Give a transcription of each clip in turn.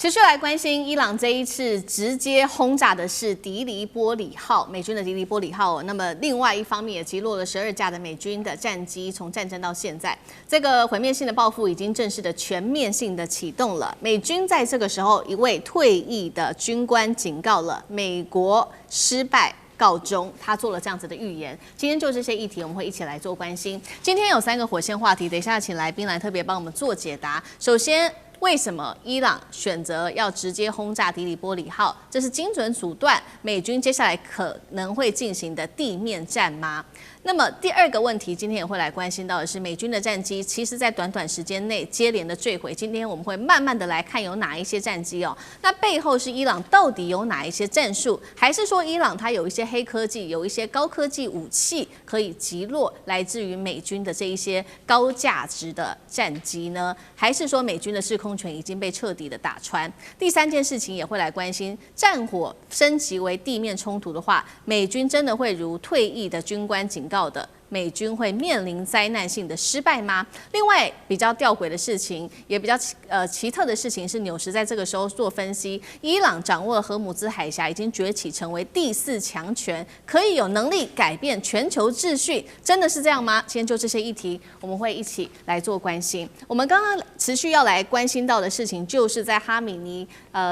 持續來關心伊朗這一次直接轟炸的是迪黎波里號，美軍的迪黎波里號。那麼另外一方面也擊落了12架的美軍的戰機。從戰爭到現在，這個毀滅性的報復已經正式的全面性的啟動了。美軍在這個時候，一位退役的軍官警告了美國失敗告終，他做了這樣子的預言。今天就這些議題，我們會一起來做關心。今天有3個火線話題，等一下請來賓來特別幫我們做解答。首先，為什麼伊朗選擇要直接轟炸迪黎波里號？這是精準阻斷美軍接下來可能會進行的地面戰嗎？那麼第2個問題，今天也會來關心到的是，美軍的戰機其實在短短時間內接連的墜毀。今天我們會慢慢的來看有哪一些戰機哦，那背後是伊朗到底有哪一些戰術，還是說伊朗它有一些黑科技，有一些高科技武器可以擊落來自於美軍的這一些高價值的戰機呢？還是說美軍的制空權已經被徹底的打穿？第3件事情也會來關心，戰火升級為地面衝突的話，美軍真的會如退役的軍官警告的，美軍會面臨災難性的失敗嗎？另外比較弔詭的事情，也比較奇特的事情是，紐時在這個時候做分析，伊朗掌握了荷姆茲海峽，已經崛起成為第4強權，可以有能力改變全球秩序，真的是這樣嗎？今天就這些議題，我們會一起來做關心。我們剛剛持續要來關心到的事情，就是在哈米尼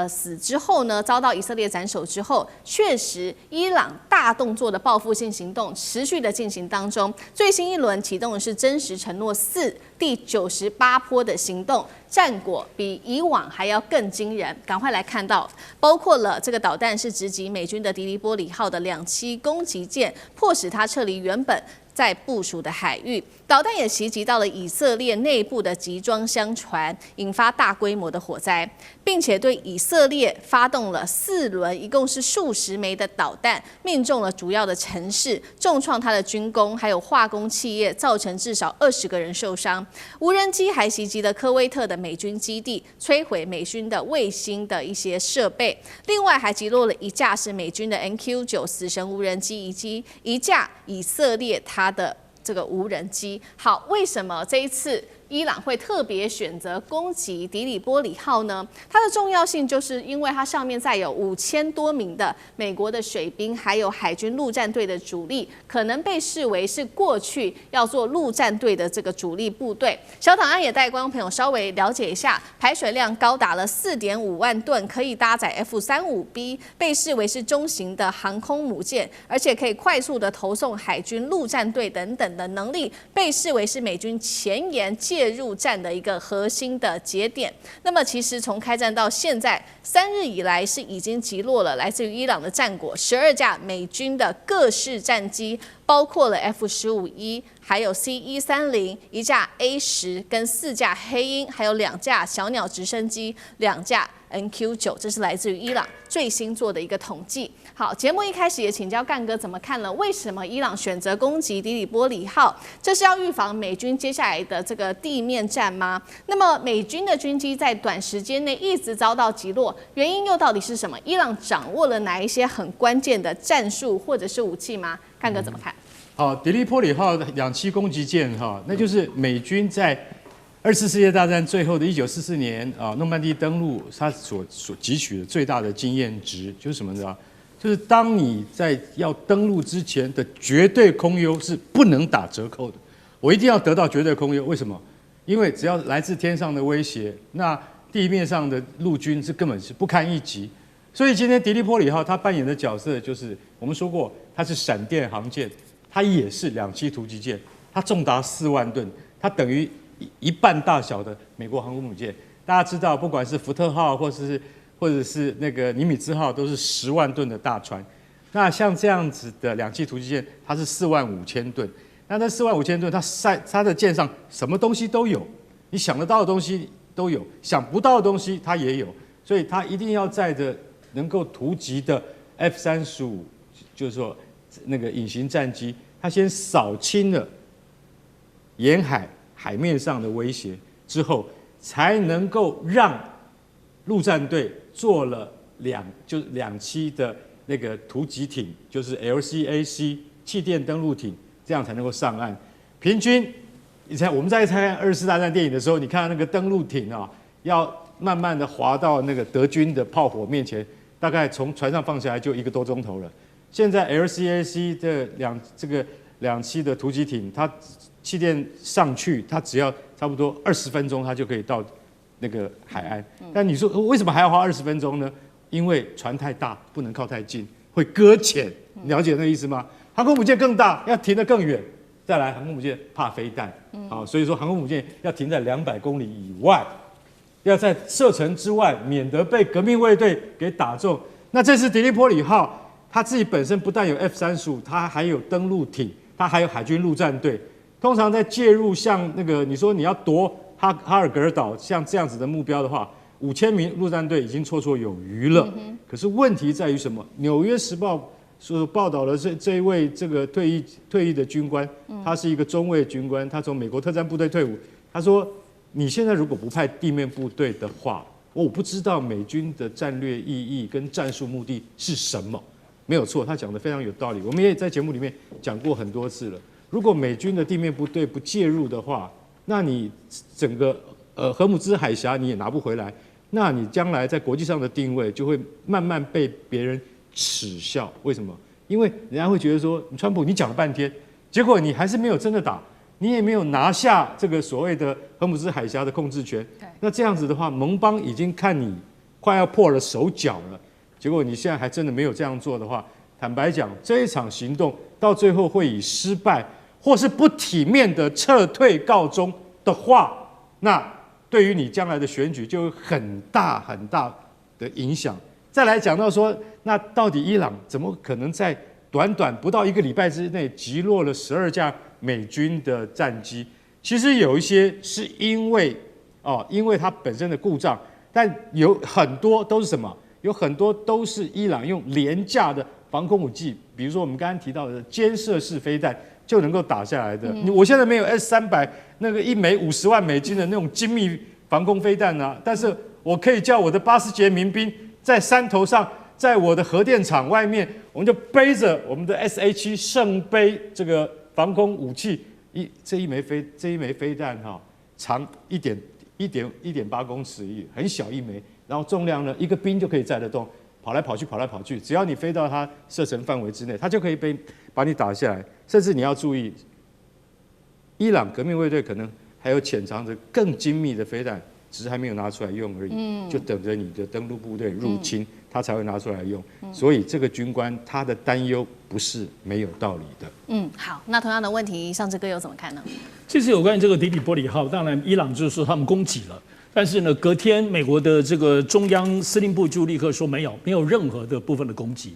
死之後呢，遭到以色列斬首之後，確實伊朗大動作的報復性行動持續的進行當中。最新一輪啟動的是真實承諾4第98波的行動，戰果比以往還要更驚人。趕快來看到，包括了這個導彈是直擊美軍的迪黎波里號的2棲攻擊艦，迫使它撤離原本在部署的海域。導彈也襲擊到了以色列內部的集裝箱船，引發大規模的火災，並且對以色列發動了4輪，一共是數十枚的導彈，命中了主要的城市，重創它的軍工還有化工企業，造成至少20個人受傷。無人機還襲擊了科威特的美軍基地，摧毀美軍的衛星的一些設備。另外還擊落了1架是美軍的 MQ-9死神無人機，以及1架以色列它的這個無人機。好，為什麼這一次伊朗會特別選擇攻擊迪黎波里號呢？它的重要性就是因為它上面載有5000多名的美國的水兵，還有海軍陸戰隊的主力，可能被視為是過去要做陸戰隊的這個主力部隊。小檔案也帶觀眾朋友稍微了解一下，排水量高達了4.5萬噸，可以搭載 F-35B， 被視為是中型的航空母艦，而且可以快速的投送海軍陸戰隊等等的能力，被視為是美軍前沿介入戰的一個核心的節點。那麼其實從開戰到現在3日以來，是已經擊落了來自於伊朗的戰果12架美軍的各式戰機，包括了 F-15E， 還有 C-130， 1架 A-10跟4架黑鷹，還有2架小鳥直升機，2架MQ-9， 這是來自於伊朗最新做的一個統計。好，節目一開始也請教幹哥怎麼看了？為什麼伊朗選擇攻擊迪黎波里號？這是要預防美軍接下來的這個地面戰嗎？那麼美軍的軍機在短時間內一直遭到擊落，原因又到底是什麼？伊朗掌握了哪一些很關鍵的戰術或者是武器嗎？幹哥怎麼看？好，迪黎波里號2棲攻擊艦哈，那就是美軍在2次世界大戰最後的1944年啊，諾曼底登陸，它所汲取的最大的經驗值就是什麼呢？就是當你在要登陸之前的絕對空優是不能打折扣的。我一定要得到絕對空優，為什麼？因為只要來自天上的威脅，那地面上的陸軍是根本是不堪一擊。所以今天迪黎波里號它扮演的角色就是我們說過，它是閃電航艦，它也是2棲突擊艦，它重達4萬噸，它等於1半大小的美國航空母艦。大家知道，不管是福特號或者是那個尼米茲號，都是10萬噸的大船。那像這樣子的2棲突擊艦，它是45000噸。那4萬5千噸，它的艦上什麼東西都有，你想得到的東西都有，想不到的東西它也有，所以它一定要載着能夠突擊的 F-35，就是說那個隱形戰機，它先掃清了沿海面上的威脅之後，才能夠讓陸戰隊做了2棲的那個突擊艇，就是 LCAC 氣墊登陸艇。這樣才能夠上岸。平均，我們在看2次大戰電影的時候，你看那個登陸艇啊，要慢慢的滑到那個德軍的炮火面前，大概從船上放下來就1個多鐘頭了。現在 LCAC 的兩棲的突擊艇，它氣墊上去，它只要差不多20分鐘，它就可以到那個海岸。但你說為什麼還要花20分鐘呢？因為船太大，不能靠太近，會擱淺。了解那個意思嗎？航空母艦更大，要停得更遠。再來，航空母艦怕飛彈，所以說航空母艦要停在200公里以外，要在射程之外，免得被革命衛隊給打中。那這次迪利波里號，它自己本身不但有 F-35，它還有登陸艇，它還有海軍陸戰隊。通常在介入像那個你說你要奪哈爾格爾島像這樣子的目標的話，5000名陸戰隊已經綽綽有餘了。可是問題在於什麼？《紐約時報》所報道的這一位這個退役的軍官，他是一個中尉軍官，他從美國特戰部隊退伍。他說：“你現在如果不派地面部隊的話，我不知道美軍的戰略意義跟戰術目的是什麼。”沒有錯，他講的非常有道理。我們也在節目裡面講過很多次了。如果美軍的地面部隊不介入的話，那你整個荷姆茲海峽你也拿不回來，那你將來在國際上的定位就會慢慢被別人恥笑。為什麼？因為人家會覺得說，川普你講了半天，結果你還是沒有真的打，你也沒有拿下這個所謂的荷姆茲海峽的控制權。那這樣子的話，盟邦已經看你快要破了手腳了，結果你現在還真的沒有這樣做的話，坦白講，這一場行動到最後會以失敗或是不體面的撤退告終的話，那對於你將來的選舉就有很大很大的影響。再來講到說，那到底伊朗怎麼可能在短短不到1個禮拜之內擊落了12架美軍的戰機？其實有一些是因為它本身的故障，但有很多都是什麼？有很多都是伊朗用廉價的防空武器，比如說我們剛剛提到的肩射式飛彈就能夠打下來的。我現在沒有 S-300那個1枚50萬美金的那種精密防空飛彈啊，但是我可以叫我的80節民兵在山頭上，在我的核電廠外面，我們就背着我們的 SA-7聖杯這個防空武器，這一枚飛彈長1.8公尺，很小一枚，然後重量呢1個兵就可以載得動，跑來跑去，只要你飛到它射程範圍之內，它就可以把你打下來。甚至你要注意，伊朗革命衛隊可能還有潛藏着更精密的飛彈，只是還沒有拿出來用而已，就等着你的登陸部隊入侵，他才會拿出來用。所以這個軍官他的擔憂不是沒有道理的。好，那同樣的問題，尚志哥又怎麼看呢？其實有關於這個迪利波里號，當然伊朗就是說他們攻擊了，但是呢，隔天美國的這個中央司令部就立刻說没有任何的部分的攻擊。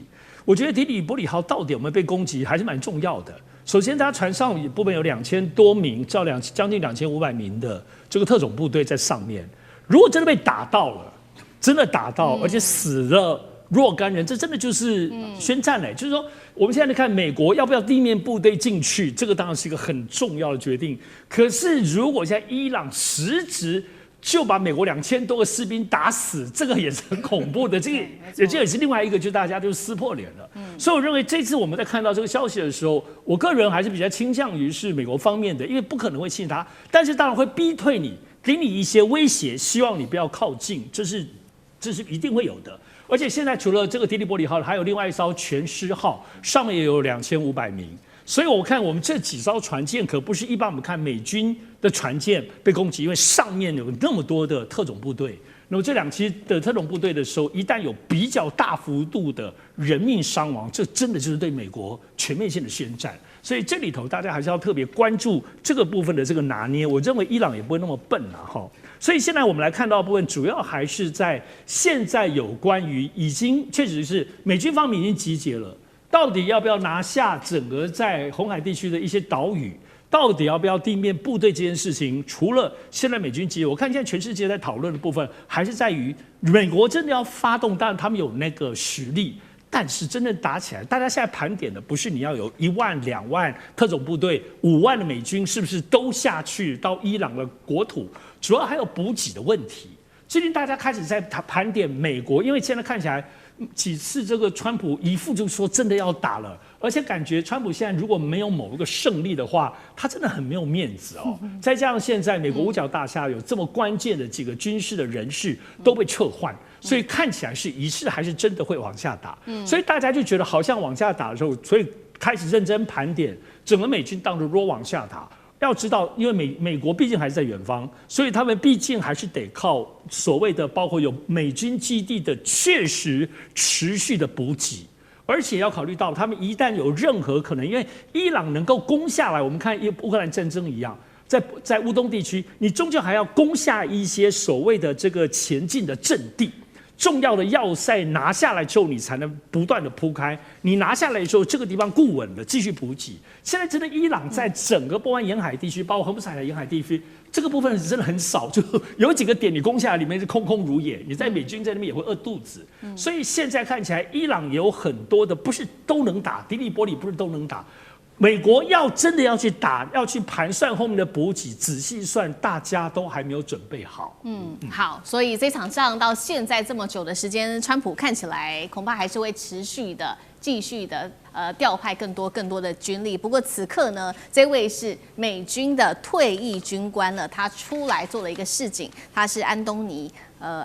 我覺得迪利波里號到底有沒有被攻擊，還是蠻重要的。首先，它船上部分有2000多名，將近2500名的這個特種部隊在上面。如果真的被打到了，而且死了若干人，這真的就是宣戰嘞。就是說，我們現在看美國要不要地面部隊進去，這個當然是一個很重要的決定。可是，如果現在伊朗實質就把美國2000多個士兵打死，這個也是很恐怖的。這也是另外一個，就大家就撕破臉了。所以我認為這次我們在看到這個消息的時候，我個人還是比較傾向於是美國方面的，因為不可能會信他，但是當然會逼退你，給你一些威脅，希望你不要靠近，這是一定会有的。而且现在除了这个迪利波里号，还有另外一艘全狮号，上面也有2500名。所以我看我们这几艘船舰可不是一般我们看美軍的船艦被攻擊，因為上面有那麼多的特種部隊。那麼這兩期的特種部隊的時候，一旦有比較大幅度的人命傷亡，這真的就是對美國全面性的宣戰。所以這裡頭大家還是要特別關注這個部分的這個拿捏。我認為伊朗也不會那麼笨啊，哈。所以現在我們來看到的部分，主要還是在現在有關於已經確實是美軍方面已經集結了。到底要不要拿下整個在紅海地區的一些島嶼？到底要不要地面部隊這件事情？除了現在美軍集結，我看現在全世界在討論的部分，還是在於美國真的要發動，當然他們有那個實力，但是真正打起來，大家現在盤點的不是你要有1萬、2萬特種部隊，5萬的美軍是不是都下去到伊朗的國土？主要還有補給的問題。最近大家開始在盤點美國，因為現在看起來幾次這個川普一副就說真的要打了，而且感覺川普現在如果沒有某一個勝利的話，他真的很沒有面子哦。再加上現在美國五角大廈有這麼關鍵的幾個軍事的人士都被撤換，所以看起來是疑似還是真的會往下打。所以大家就覺得好像往下打的時候，所以開始認真盤點整個美軍當中如果往下打。要知道，因為美國畢竟還是在遠方，所以他們畢竟還是得靠所謂的包括有美軍基地的確實持續的補給，而且要考慮到他們一旦有任何可能，因為伊朗能夠攻下來，我們看烏克蘭戰爭一樣，在烏東地區，你終究還要攻下一些所謂的這個前進的陣地。重要的要塞拿下來之後，你才能不斷的鋪開。你拿下來的時候，這個地方固穩了，繼續補給。現在真的，伊朗在整個波灣沿海地區，包括荷姆斯海沿海地區，這個部分真的很少，就有幾個點你攻下來，裡面是空空如也。你在美軍在那邊也會餓肚子。所以現在看起來，伊朗也有很多的不是都能打，迪利波里不是都能打。美國要真的要去打，要去盘算後面的補給，仔細算，大家都還沒有準備好。好，所以這場仗到現在這麼久的時間，川普看起来恐怕還是会持續的、繼續的調派更多的軍力。不過此刻呢，這位是美軍的退役軍官了，他出來做了一個示警，他是安東尼。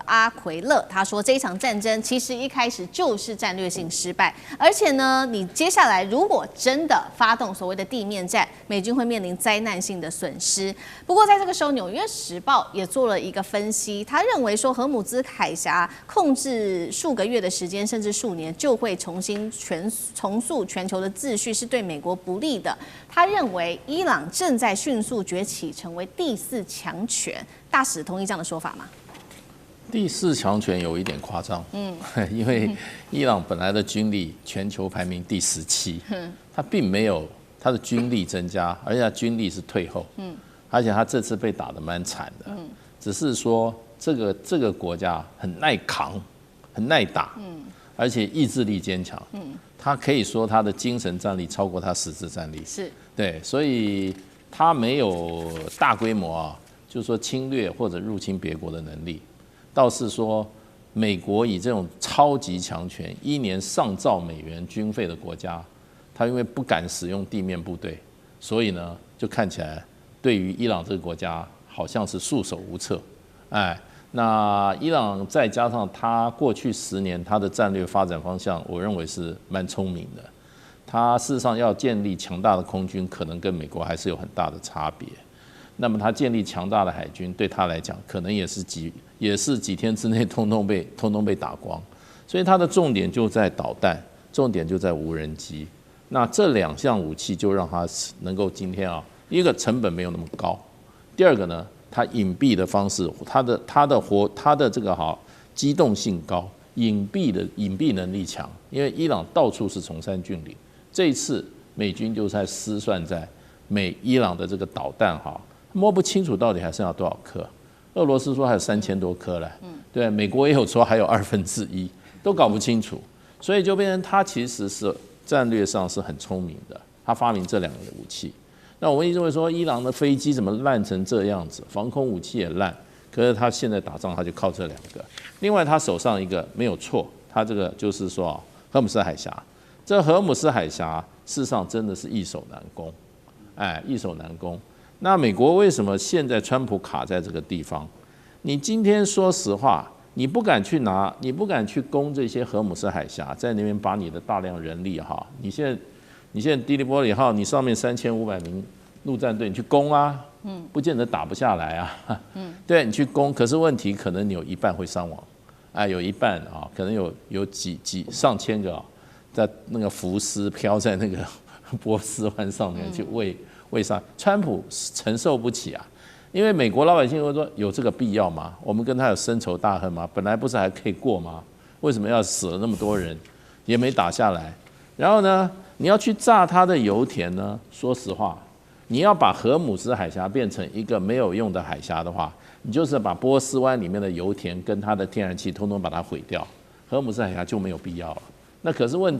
阿奎勒他說，這一場戰爭其實一開始就是戰略性失敗，而且呢，你接下來如果真的發動所謂的地面戰，美軍會面臨災難性的損失。不過在這個時候，《紐約時報》也做了一個分析，他認為說，荷姆茲海峽控制數個月的時間，甚至數年，就會重塑全球的秩序，是對美國不利的。他認為伊朗正在迅速崛起，成為第4強權。大使同意這樣的說法嗎？第4強權有一點誇張，因為伊朗本來的軍力全球排名第17，他並沒有他的軍力增加，而且他軍力是退後，而且他這次被打得蠻慘的，只是說這個國家很耐扛，很耐打，而且意志力堅強，他可以說他的精神戰力超過他實質戰力，是對，所以他沒有大規模啊，就是說侵略或者入侵別國的能力。倒是說，美國以這種超級強權、1年上兆美元軍費的國家，他因為不敢使用地面部隊，所以呢，就看起來對於伊朗這個國家好像是束手無策。那伊朗再加上他過去10年他的戰略發展方向，我認為是蠻聰明的。他事實上要建立強大的空軍，可能跟美國還是有很大的差別。那麼他建立強大的海軍，對他來講，可能也是幾天之內通通被打光。所以他的重點就在導彈，重點就在無人機。那這2項武器就讓他能夠今天啊，一個成本沒有那麼高，第二個呢，他隱蔽的方式，他的這個機動性高，隱蔽能力強。因為伊朗到處是崇山峻嶺，這一次美軍就在思算在伊朗的這個導彈摸不清楚到底還剩下多少顆，俄羅斯說還有3000多顆了，對，美國也有說還有1/2，都搞不清楚，所以就變成他其實是戰略上是很聰明的，他發明這2個武器。那我們一直會說伊朗的飛機怎麼爛成這樣子，防空武器也爛，可是他現在打仗他就靠這2個。另外他手上一個沒有錯，他這個就是說荷姆斯海峽，這荷姆斯海峽事實上真的是易守難攻，易守難攻。那美國為什麼現在川普卡在這個地方？你今天說實話，你不敢去攻這些荷姆斯海峽，在那邊把你的大量人力你現在迪利波里號，你上面3500名陸戰隊，你去攻啊，不見得打不下來啊，對，你去攻，可是問題可能你有一半會傷亡，有一半可能有上千個在那個浮屍飄在那個波斯灣上面去為啥川普承受不起啊？因為美國老百姓會說，有這個必要嗎？我們跟他有深仇大恨嗎？本來不是還可以過嗎？為什麼要死了那麼多人，也沒打下來？然後呢，你要去炸他的油田呢？說實話，你要把荷姆斯海峽變成一個沒有用的海峽的話，你就是把波斯灣裡面的油田跟它的天然气通通把它毀掉，荷姆斯海峽就沒有必要了。那可是問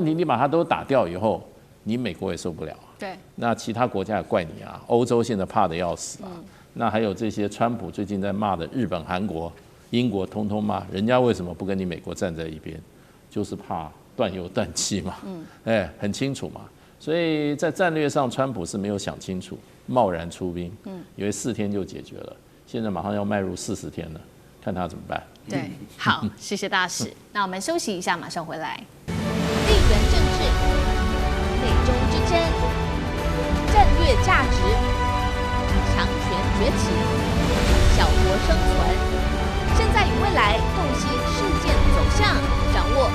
題，你把它都打掉以後，你美國也受不了。對，那其他国家也怪你啊，歐洲現在怕得要死啊。那還有這些川普最近在罵的日本、韓國，英國通通罵，人家為什麼不跟你美國站在一邊？就是怕斷油斷氣嘛，很清楚嘛。所以在戰略上，川普是沒有想清楚，貿然出兵，以為4天就解決了，現在馬上要邁入40天了，看他怎麼辦。對，好，謝謝大使。那我們休息一下，馬上回來。地緣政治、美中之爭、戰略價值、強權崛起、小國生存，現在與未來洞悉事件走向，掌握